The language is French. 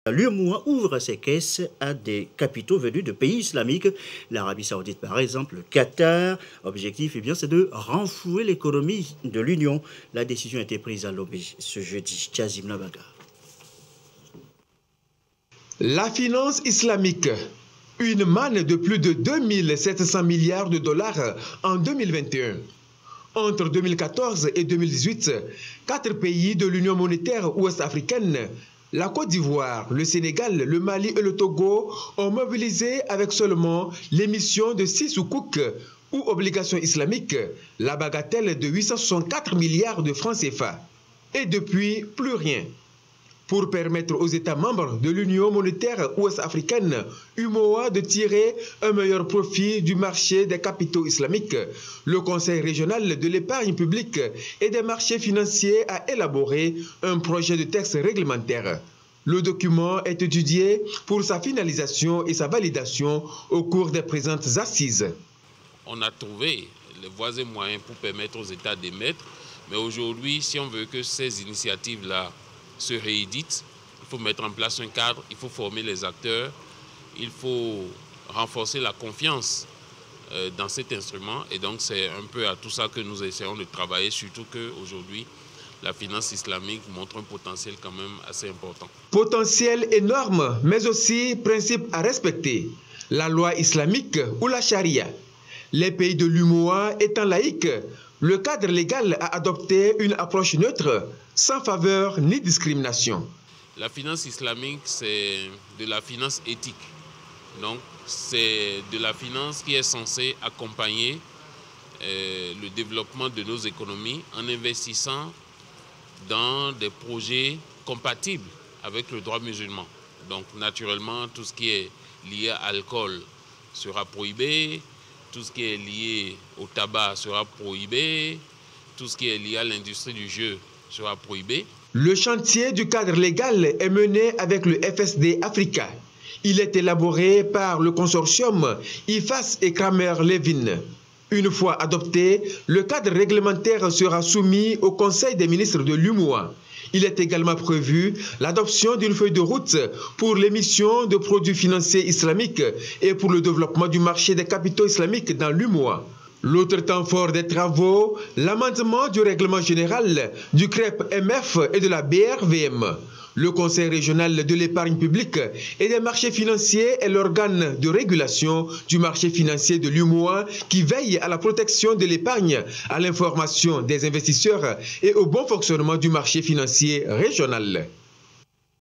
L'UEMOA ouvre ses caisses à des capitaux venus de pays islamiques, l'Arabie Saoudite par exemple, le Qatar. Objectif, c'est de renflouer l'économie de l'Union. La décision a été prise à Lomé ce jeudi. Tchazim Nabaga. La finance islamique, une manne de plus de 2700 milliards de dollars en 2021. Entre 2014 et 2018, 4 pays de l'Union monétaire ouest-africaine, la Côte d'Ivoire, le Sénégal, le Mali et le Togo ont mobilisé avec seulement l'émission de 6 soukouk ou obligations islamiques la bagatelle de 864 milliards de francs CFA. Et depuis, plus rien. Pour permettre aux États membres de l'Union monétaire ouest-africaine, UMOA, de tirer un meilleur profit du marché des capitaux islamiques, le Conseil régional de l'épargne publique et des marchés financiers a élaboré un projet de texte réglementaire. Le document est étudié pour sa finalisation et sa validation au cours des présentes assises. On a trouvé les voies et moyens pour permettre aux États d'émettre, mais aujourd'hui, si on veut que ces initiatives-là se réédite, il faut mettre en place un cadre, il faut former les acteurs, il faut renforcer la confiance dans cet instrument. Et donc c'est un peu à tout ça que nous essayons de travailler, surtout qu'aujourd'hui la finance islamique montre un potentiel quand même assez important. Potentiel énorme, mais aussi principe à respecter. La loi islamique ou la charia. Les pays de l'UMOA étant laïques, le cadre légal a adopté une approche neutre, sans faveur ni discrimination. La finance islamique, c'est de la finance éthique. Donc, c'est de la finance qui est censée accompagner le développement de nos économies en investissant dans des projets compatibles avec le droit musulman. Donc, naturellement, tout ce qui est lié à l'alcool sera prohibé, tout ce qui est lié au tabac sera prohibé, tout ce qui est lié à l'industrie du jeu sera prohibé. Le chantier du cadre légal est mené avec le FSD Africa. Il est élaboré par le consortium IFAS et Kramer-Levin. Une fois adopté, le cadre réglementaire sera soumis au Conseil des ministres de l'UMOA. Il est également prévu l'adoption d'une feuille de route pour l'émission de produits financiers islamiques et pour le développement du marché des capitaux islamiques dans l'UMOA. L'autre temps fort des travaux, l'amendement du règlement général du CREP-MF et de la BRVM. Le Conseil régional de l'épargne publique et des marchés financiers est l'organe de régulation du marché financier de l'UMOA qui veille à la protection de l'épargne, à l'information des investisseurs et au bon fonctionnement du marché financier régional.